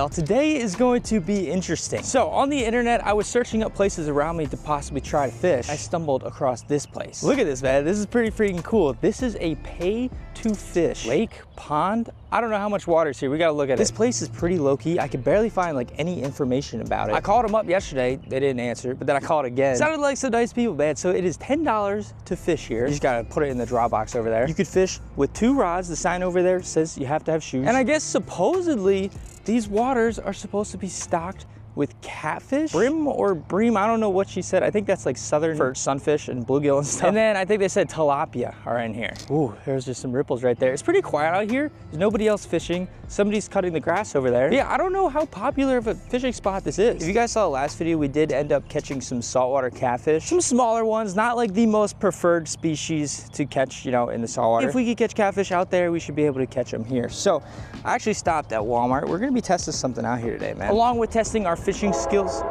y'all, today is going to be interesting. So on the internet, I was searching up places around me to possibly try to fish. I stumbled across this place. Look at this, man. This is pretty freaking cool. This is a pay to fish lake, pond. I don't know how much water is here. We gotta look at it. This place is pretty low-key. I could barely find like any information about it. I called them up yesterday. They didn't answer, but then I called again. Sounded like some nice people, man. So it is $10 to fish here. You just gotta put it in the drop box over there. You could fish with 2 rods. The sign over there says you have to have shoes. And I guess supposedly these waters are supposed to be stocked with catfish, brim or bream, I don't know what she said. I think that's like southern for sunfish and bluegill and stuff. And then I think they said tilapia are in here. Ooh, there's just some ripples right there. It's pretty quiet out here. There's nobody else fishing. Somebody's cutting the grass over there. But yeah, I don't know how popular of a fishing spot this is. If you guys saw the last video, we did end up catching some saltwater catfish. Some smaller ones, not like the most preferred species to catch, you know, in the saltwater. If we could catch catfish out there, we should be able to catch them here. So I actually stopped at Walmart. We're gonna be testing something out here today, man. Along with testing our fishing skills.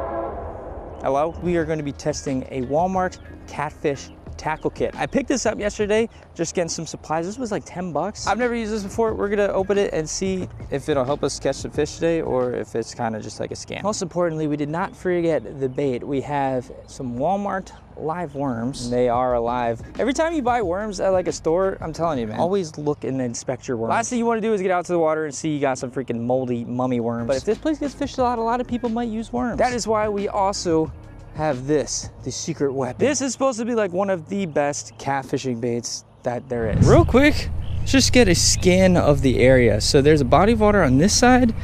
Hello? We are going to be testing a Walmart catfish tackle kit. I picked this up yesterday, just getting some supplies. This was like 10 bucks. I've never used this before. We're gonna open it and see if it'll help us catch some fish today or if it's kind of just like a scam. Most importantly, we did not forget the bait. We have some Walmart live worms. They are alive. Every time you buy worms at like a store, I'm telling you, man, always look and inspect your worms. Last thing you want to do is get out to the water and see you got some freaking moldy mummy worms. But if this place gets fished a lot of people might use worms. That is why we also have this, the secret weapon. This is supposed to be like one of the best catfishing baits that there is. Real quick, let's just get a scan of the area. So there's a body of water on this side,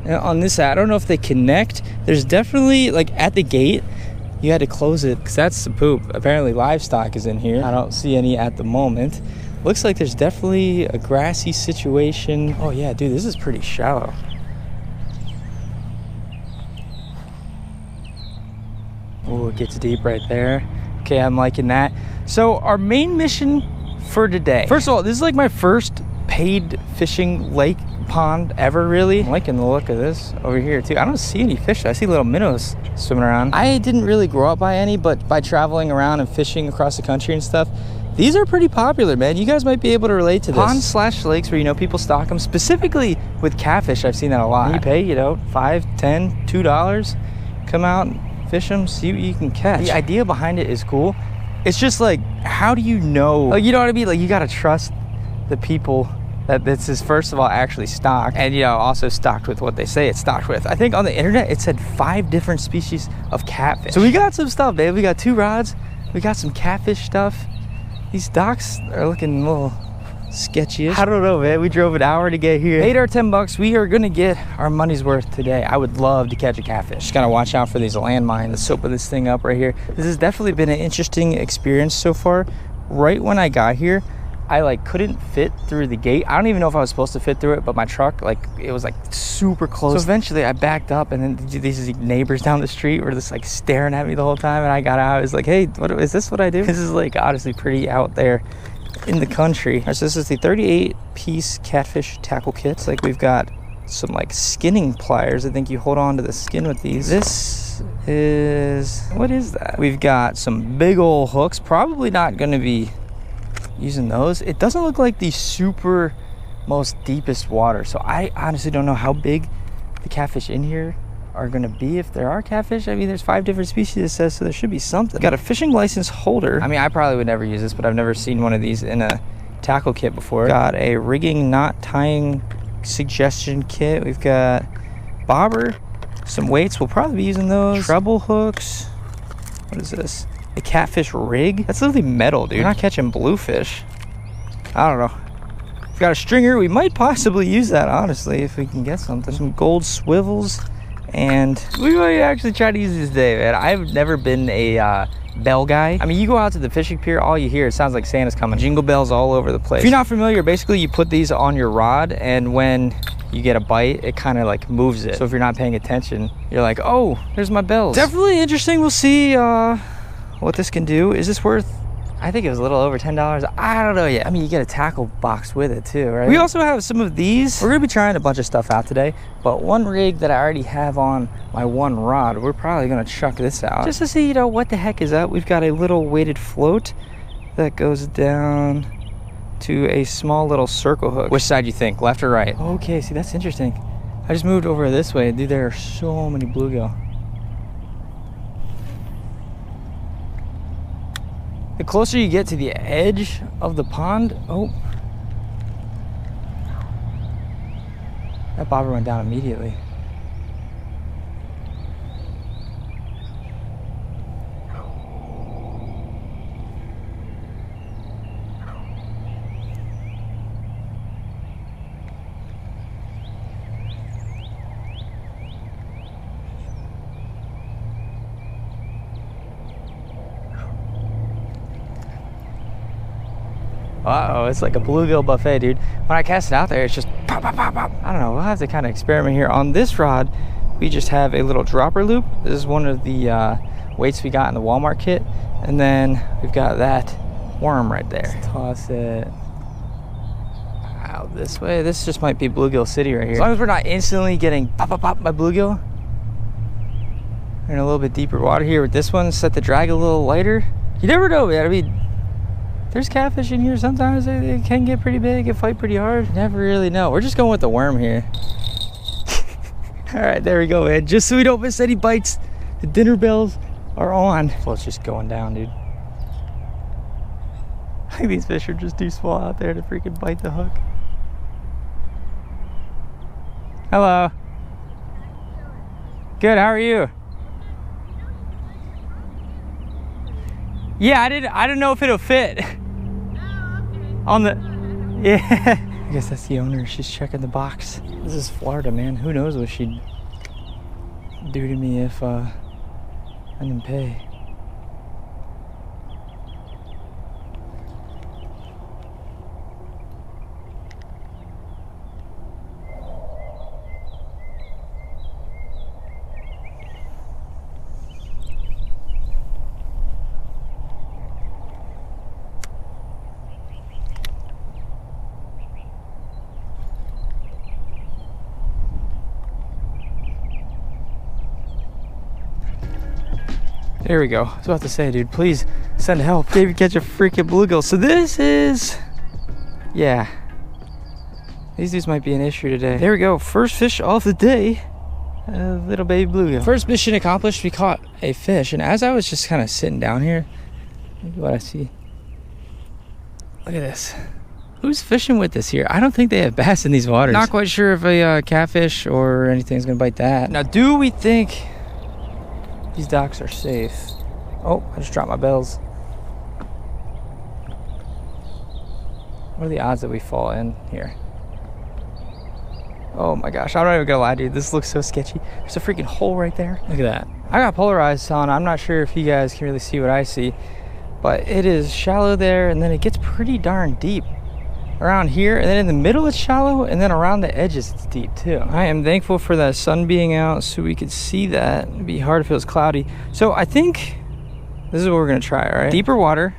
and on this side, I don't know if they connect. There's definitely, like at the gate, you had to close it because that's the poop. Apparently livestock is in here. I don't see any at the moment. Looks like there's definitely a grassy situation. Oh yeah, dude, this is pretty shallow. Oh, it gets deep right there. Okay, I'm liking that. So our main mission for today. First of all, this is like my first paid fishing lake pond ever, really. I'm liking the look of this over here too. I don't see any fish. I see little minnows swimming around. I didn't really grow up by any, but by traveling around and fishing across the country and stuff, these are pretty popular, man. You guys might be able to relate to this. Ponds / lakes where, you know, people stock them, specifically with catfish. I've seen that a lot. And you pay, you know, $5, $10, $2, come out and fish them, see what you can catch. The idea behind it is cool. It's just like, how do you know? Like, you know what I mean? Like, you gotta trust the people that this is, first of all, actually stocked, and, you know, also stocked with what they say it's stocked with. I think on the internet it said 5 different species of catfish. So we got some stuff, babe. We got 2 rods. We got some catfish stuff. These docks are looking a little sketchy-ish. I don't know, man. We drove an hour to get here. Paid our 10 bucks. We are gonna get our money's worth today. I would love to catch a catfish. Just gotta watch out for these landmines. Let's open this thing up right here. This has definitely been an interesting experience so far. Right when I got here, I like couldn't fit through the gate. I don't even know if I was supposed to fit through it, but my truck, like, it was like super close. So eventually I backed up, and then these neighbors down the street were just like staring at me the whole time, and I got out. I was like, hey, what is this what I do? This is like honestly pretty out there in the country. All right, so this is the 38-piece catfish tackle kit. It's like we've got some like skinning pliers. I think you hold on to the skin with these. This is, what is that? We've got some big old hooks. Probably not gonna be using those. It doesn't look like the super most deepest water, so I honestly don't know how big the catfish in here are gonna be, if there are catfish. I mean, there's 5 different species, it says, so there should be something. Got a fishing license holder. I mean, I probably would never use this, but I've never seen one of these in a tackle kit before. Got a rigging knot tying suggestion kit. We've got bobber, some weights. We'll probably be using those. Treble hooks. What is this? A catfish rig? That's literally metal, dude. We're not catching bluefish. I don't know. We've got a stringer. We might possibly use that, honestly, if we can get something. Some gold swivels. And we might actually try to use this today, man. I've never been a bell guy. I mean, you go out to the fishing pier, all you hear, it sounds like Santa's coming. Jingle bells all over the place. If you're not familiar, basically you put these on your rod, and when you get a bite, it kind of like moves it. So if you're not paying attention, you're like, oh, there's my bells. Definitely interesting. We'll see what this can do. Is this worth, I think it was a little over $10. I don't know yet. I mean, you get a tackle box with it too, right? We also have some of these. We're gonna be trying a bunch of stuff out today, but one rig that I already have on my one rod, we're probably gonna chuck this out just to see, you know, what the heck is up. We've got a little weighted float that goes down to a small little circle hook. Which side do you think, left or right? Okay, see, that's interesting. I just moved over this way. Dude, there are so many bluegill. The closer you get to the edge of the pond, oh, that bobber went down immediately. Uh-oh, it's like a bluegill buffet, dude. When I cast it out there, it's just pop, pop, pop, pop. I don't know, we'll have to kind of experiment here. On this rod, we just have a little dropper loop. This is one of the weights we got in the Walmart kit. And then we've got that worm right there. Let's toss it out this way. This just might be Bluegill City right here. As long as we're not instantly getting pop, pop, pop by bluegill. We're in a little bit deeper water here with this one. Set the drag a little lighter. You never know, man. I mean, there's catfish in here sometimes. They can get pretty big and fight pretty hard. You never really know. We're just going with the worm here. All right, there we go, man. Just so we don't miss any bites, the dinner bells are on. So it's just going down, dude. I think these fish are just too small out there to freaking bite the hook. Hello. Good, how are you? Yeah, I didn't know if it'll fit. On the, yeah. I guess that's the owner. She's checking the box. This is Florida, man. Who knows what she'd do to me if I didn't pay. There we go. I was about to say, dude, please send help. Maybe catch a freaking bluegill. So this is, yeah. These dudes might be an issue today. There we go. First fish of the day. A little baby bluegill. First mission accomplished. We caught a fish. And as I was just kind of sitting down here, look at what I see. Look at this. Who's fishing with this here? I don't think they have bass in these waters. Not quite sure if a catfish or anything's gonna bite that. Now, do we think these docks are safe? Oh, I just dropped my bells. What are the odds that we fall in here? Oh my gosh, I'm not even gonna lie, dude. This looks so sketchy. There's a freaking hole right there. Look at that. I got polarized on. I'm not sure if you guys can really see what I see, but it is shallow there, and then it gets pretty darn deep around here, and then in the middle it's shallow, and then around the edges it's deep too. I am thankful for that sun being out so we could see that. It'd be hard if it was cloudy. So I think this is what we're gonna try, all right? Deeper water,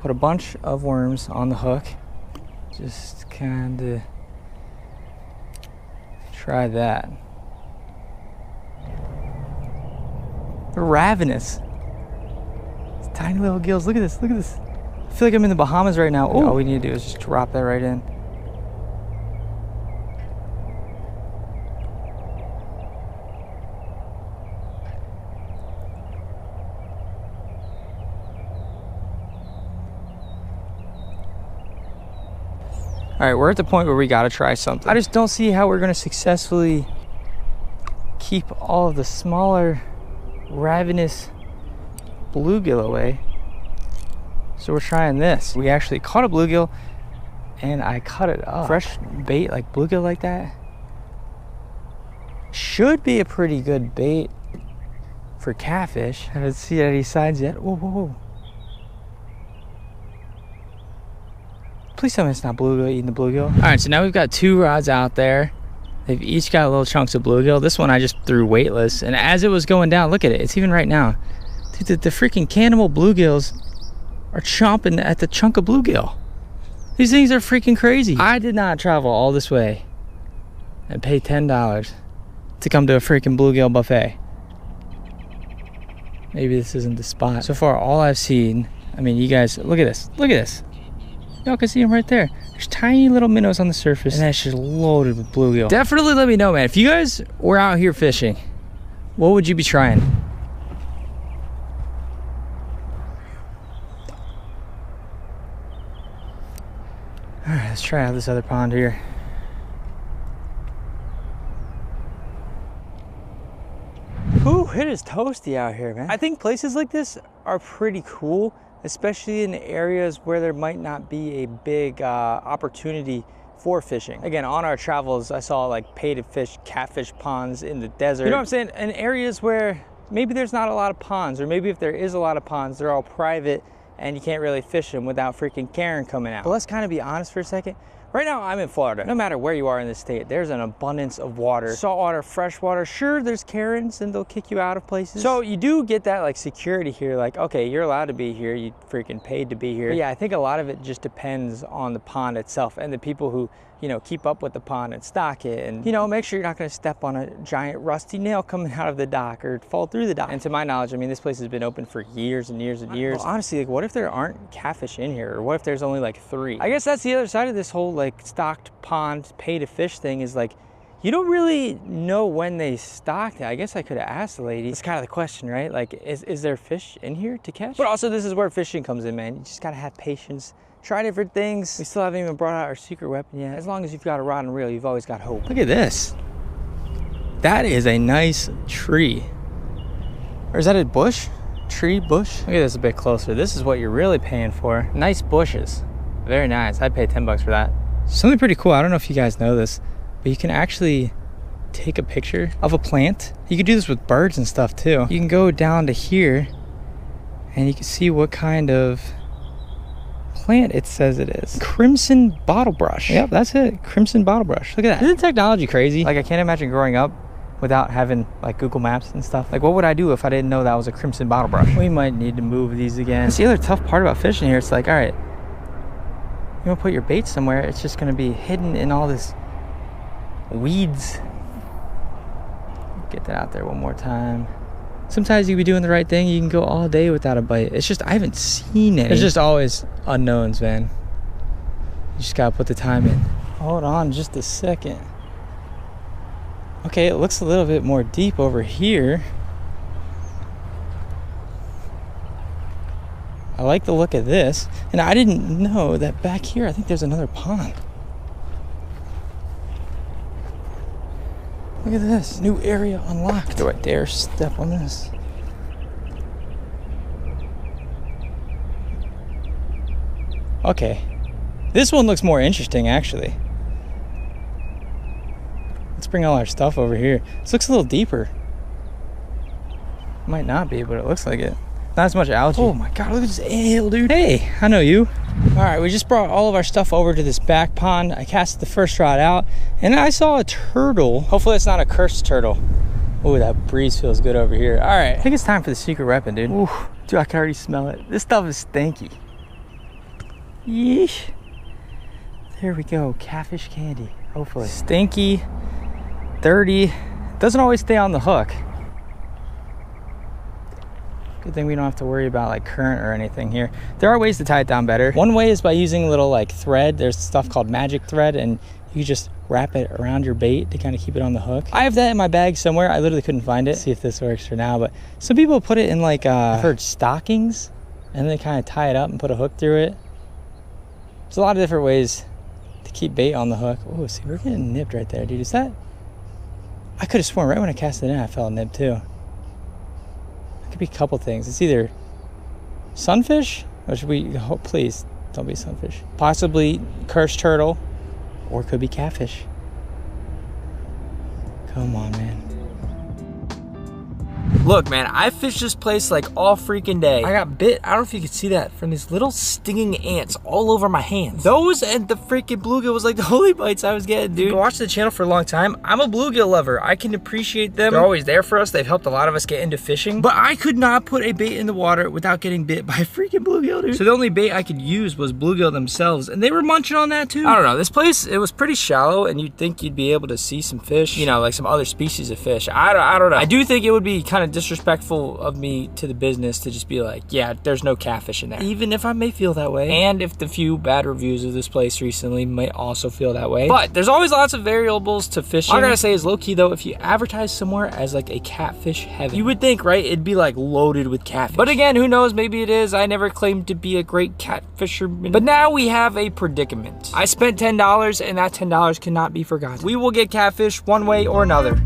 put a bunch of worms on the hook. Just kinda try that. They're ravenous. It's tiny little gills. Look at this, look at this. I feel like I'm in the Bahamas right now. Ooh. All we need to do is just drop that right in. All right, we're at the point where we gotta try something. I just don't see how we're gonna successfully keep all of the smaller, ravenous bluegill away. So we're trying this. We actually caught a bluegill and I cut it up. Fresh bait like bluegill like that should be a pretty good bait for catfish. I haven't seen any signs yet. Whoa, whoa, whoa. Please tell me it's not bluegill eating the bluegill. All right, so now we've got 2 rods out there. They've each got little chunks of bluegill. This one I just threw weightless, and as it was going down, look at it. It's even right now. Dude, the freaking cannibal bluegills are chomping at the chunk of bluegill. These things are freaking crazy. I did not travel all this way and pay $10 to come to a freaking bluegill buffet. Maybe this isn't the spot. So far, all I've seen, I mean, you guys, look at this. Look at this. Y'all can see them right there. There's tiny little minnows on the surface, and that's just loaded with bluegill. Definitely let me know, man. If you guys were out here fishing, what would you be trying? All right, let's try out this other pond here. Ooh, it is toasty out here, man. I think places like this are pretty cool, especially in areas where there might not be a big opportunity for fishing. Again, on our travels, I saw like painted fish, catfish ponds in the desert. You know what I'm saying? In areas where maybe there's not a lot of ponds, or maybe if there is a lot of ponds, they're all private and you can't really fish them without freaking Karen coming out. But let's kind of be honest for a second. Right now, I'm in Florida. No matter where you are in the state, there's an abundance of water. Saltwater, freshwater. Sure, there's Karens and they'll kick you out of places. So you do get that like security here. Like, okay, you're allowed to be here. You freaking paid to be here. But yeah, I think a lot of it just depends on the pond itself and the people who, you know, keep up with the pond and stock it. And, you know, make sure you're not gonna step on a giant rusty nail coming out of the dock or fall through the dock. And to my knowledge, I mean, this place has been open for years and years and years. Well, honestly, like, what if there aren't catfish in here? Or what if there's only like 3? I guess that's the other side of this whole like stocked pond pay to fish thing, is like, you don't really know when they stocked it. I guess I could have asked the lady. It's kind of the question, right? Like, is there fish in here to catch? But also, this is where fishing comes in, man. You just gotta have patience. Try different things. We still haven't even brought out our secret weapon yet. As long as you've got a rod and reel, you've always got hope. Look at this. That is a nice tree. Or is that a bush? Tree, bush? Look at this a bit closer. This is what you're really paying for. Nice bushes. Very nice. I'd pay 10 bucks for that. Something pretty cool. I don't know if you guys know this, but you can actually take a picture of a plant. You can do this with birds and stuff too. You can go down to here and you can see what kind of plant it says it is. Crimson bottle brush. Yep, that's it. Crimson bottle brush. Look at that. Isn't technology crazy? Like, I can't imagine growing up without having like Google Maps and stuff. Like, what would I do if I didn't know that was a crimson bottle brush? We might need to move these again. That's the other tough part about fishing here. It's like, all right, you want to put your bait somewhere, it's just going to be hidden in all this weeds. Get that out there one more time. Sometimes you can be doing the right thing, you can go all day without a bite. It's just, I haven't seen any. There's just always unknowns, man. You just gotta put the time in. Hold on just a second. Okay, it looks a little bit more deep over here. I like the look of this. And I didn't know that back here, I think there's another pond. Look at this, new area unlocked. Do I dare step on this? Okay, this one looks more interesting actually. Let's bring all our stuff over here. This looks a little deeper. Might not be, but it looks like it. Not as much algae. Oh my God, look at this eel, dude. Hey, I know you. All right, we just brought all of our stuff over to this back pond. I cast the first rod out and I saw a turtle. Hopefully it's not a cursed turtle. Oh, that breeze feels good over here. All right, I think it's time for the secret weapon, dude. Ooh, dude, I can already smell it. This stuff is stinky. Yeesh. There we go, catfish candy, hopefully. Stinky, dirty, doesn't always stay on the hook. Good thing we don't have to worry about like current or anything here. There are ways to tie it down better. One way is by using a little like thread. There's stuff called magic thread and you just wrap it around your bait to kind of keep it on the hook. I have that in my bag somewhere. I literally couldn't find it. See if this works for now, but some people put it in like, I've heard stockings and they kind of tie it up and put a hook through it. There's a lot of different ways to keep bait on the hook. Oh, see, we're getting nipped right there, dude. Is that? I could have sworn right when I cast it in, I felt nipped too. Could be a couple things. It's either sunfish, or should we, oh, please don't be sunfish. Possibly cursed turtle, or it could be catfish. Come on, man. Look, man, I fished this place like all freaking day. I got bit, I don't know if you can see that, from these little stinging ants all over my hands. Those and the freaking bluegill was like the only bites I was getting, dude. I've been watching the channel for a long time. I'm a bluegill lover. I can appreciate them. They're always there for us. They've helped a lot of us get into fishing. But I could not put a bait in the water without getting bit by a freaking bluegill, dude. So the only bait I could use was bluegill themselves, and they were munching on that too. I don't know, this place, it was pretty shallow, and you'd think you'd be able to see some fish, you know, like some other species of fish. I don't know. I do think it would be kind of of disrespectful of me to the business to just be like, yeah, there's no catfish in there. Even if I may feel that way, and if the few bad reviews of this place recently might also feel that way. But there's always lots of variables to fishing. All I gotta say is, low-key though, if you advertise somewhere as like a catfish heaven, you would think, right, it'd be like loaded with catfish. But again, who knows, maybe it is. I never claimed to be a great catfisherman. But now we have a predicament. I spent $10 and that $10 cannot be forgotten. We will get catfish one way or another.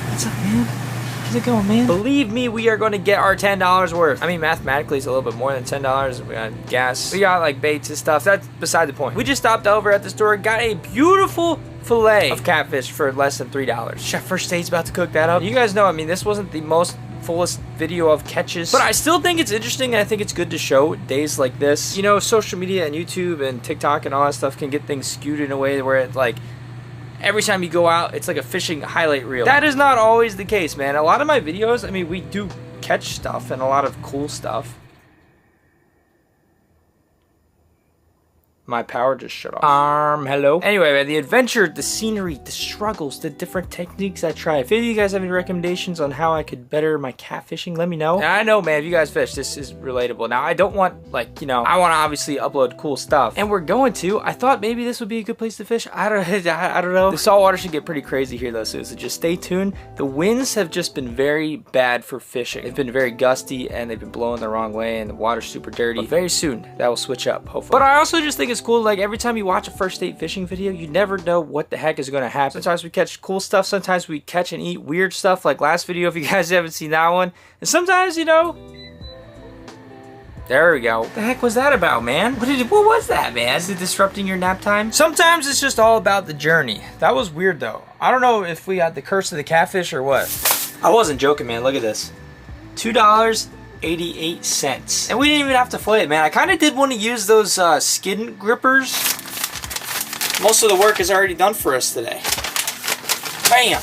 What's up, man? How's it going, man? Believe me, we are going to get our $10 worth. I mean, mathematically, it's a little bit more than $10. We got gas. We got like baits and stuff. That's beside the point. We just stopped over at the store, got a beautiful fillet of catfish for less than $3. Chef First State's about to cook that up. You guys know, I mean, this wasn't the most fullest video of catches, but I still think it's interesting, and I think it's good to show days like this. You know, social media and YouTube and TikTok and all that stuff can get things skewed in a way where it's like, every time you go out, it's like a fishing highlight reel. That is not always the case, man. A lot of my videos, I mean, we do catch stuff and a lot of cool stuff. My power just shut off. Hello? Anyway, man, the adventure, the scenery, the struggles, the different techniques I try. If any of you guys have any recommendations on how I could better my catfishing, let me know. And I know, man, if you guys fish, this is relatable. Now, I don't want, like, you know, I want to obviously upload cool stuff. And we're going to. I thought maybe this would be a good place to fish. I don't know. The saltwater should get pretty crazy here, though, so just stay tuned. The winds have just been very bad for fishing. They've been very gusty, and they've been blowing the wrong way, and the water's super dirty. But very soon, that will switch up, hopefully. But I also just think it's cool, like every time you watch a First State fishing video, you never know what the heck is going to happen. Sometimes we catch cool stuff, sometimes we catch and eat weird stuff, like last video if you guys haven't seen that one. And sometimes, you know, there we go. What the heck was that about, man? What was that, man? Is it disrupting your nap time? Sometimes it's just all about the journey. That was weird though. I don't know if we got the curse of the catfish or what. I wasn't joking, man. Look at this. $2.88. And we didn't even have to fillet it, man. I kind of did want to use those skin grippers. Most of the work is already done for us today. Bam!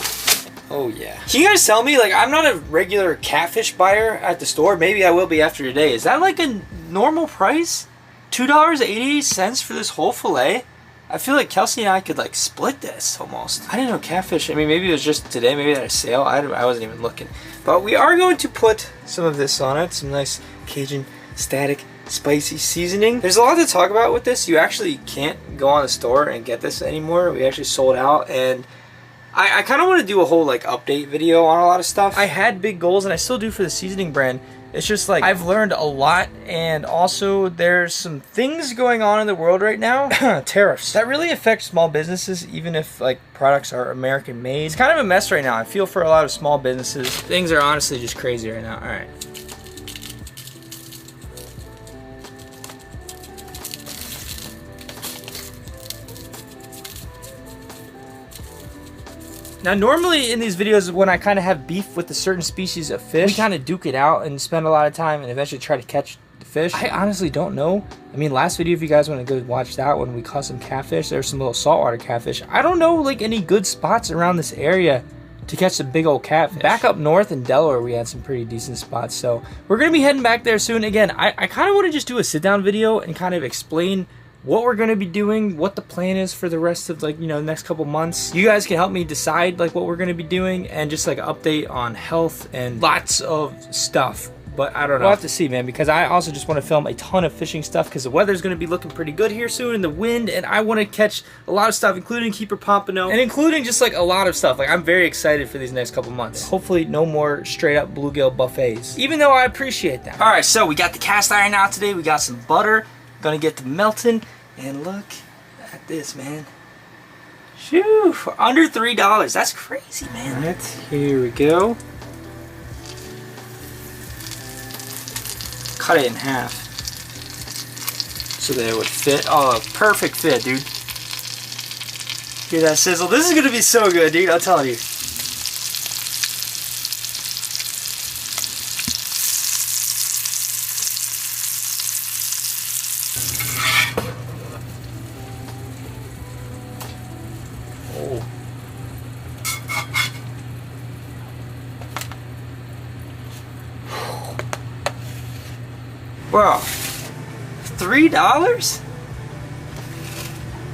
Oh yeah. Can you guys tell me, like, I'm not a regular catfish buyer at the store. Maybe I will be after today. Is that like a normal price? $2.88 for this whole fillet? I feel like Kelsey and I could like split this almost. I didn't know catfish. I mean, maybe it was just today. Maybe they had a sale. I wasn't even looking. But we are going to put some of this on it. Some nice Cajun static spicy seasoning. There's a lot to talk about with this. You actually can't go on the store and get this anymore. We actually sold out, and I kind of want to do a whole like update video on a lot of stuff. I had big goals, and I still do for the seasoning brand. It's just like I've learned a lot, and also there's some things going on in the world right now. Tariffs that really affect small businesses, even if like products are American made. It's kind of a mess right now. I feel for a lot of small businesses. Things are honestly just crazy right now. All right. Now, normally in these videos, when I kind of have beef with a certain species of fish, we kind of duke it out and spend a lot of time and eventually try to catch the fish. I honestly don't know. I mean, last video, if you guys want to go watch that one, we caught some catfish. There's some little saltwater catfish. I don't know, like, any good spots around this area to catch some big old catfish. Back up north in Delaware, we had some pretty decent spots. So we're going to be heading back there soon. Again, I kind of want to just do a sit-down video and kind of explain what we're going to be doing, what the plan is for the rest of, like, you know, the next couple months. You guys can help me decide like what we're going to be doing, and just like an update on health and lots of stuff. But I don't know. We'll have to see, man, because I also just want to film a ton of fishing stuff because the weather's going to be looking pretty good here soon, and the wind, and I want to catch a lot of stuff, including keeper pompano, and including just like a lot of stuff. Like, I'm very excited for these next couple months. Hopefully no more straight up bluegill buffets, even though I appreciate them. All right, so we got the cast iron out today. We got some butter. Gonna get to melting. And look at this, man. Shoo, for under $3. That's crazy, man. All right, here we go. Cut it in half so that it would fit. Oh, perfect fit, dude. Hear that sizzle? This is gonna be so good, dude. I'll tell you. Bro, $3?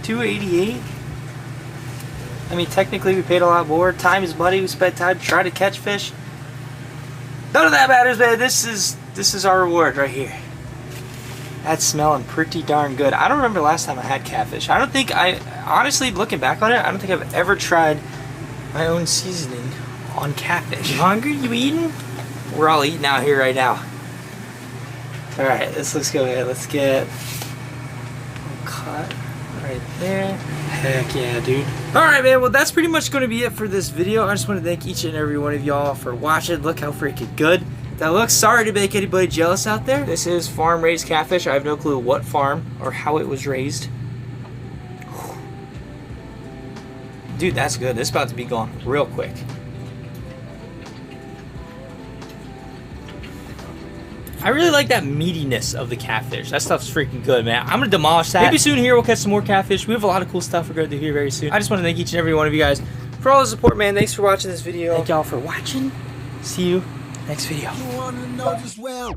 $2.88. I mean, technically we paid a lot more. Time is money. We spent time to try to catch fish. None of that matters, man. This is our reward right here. That's smelling pretty darn good. I don't remember the last time I had catfish. I don't think honestly, looking back on it, I don't think I've ever tried my own seasoning on catfish. You hungry? You eating? We're all eating out here right now. All right, let's go ahead. Let's get a cut right there. Heck yeah, dude. All right, man. Well, that's pretty much going to be it for this video. I just want to thank each and every one of y'all for watching. Look how freaking good that looks. Sorry to make anybody jealous out there. This is farm-raised catfish. I have no clue what farm or how it was raised. Dude, that's good. This is about to be gone real quick. I really like that meatiness of the catfish. That stuff's freaking good, man. I'm gonna demolish that. Maybe soon here we'll catch some more catfish. We have a lot of cool stuff we're gonna do here very soon. I just want to thank each and every one of you guys for all the support, man. Thanks for watching this video. Thank y'all for watching. See you next video. You wanna know just well.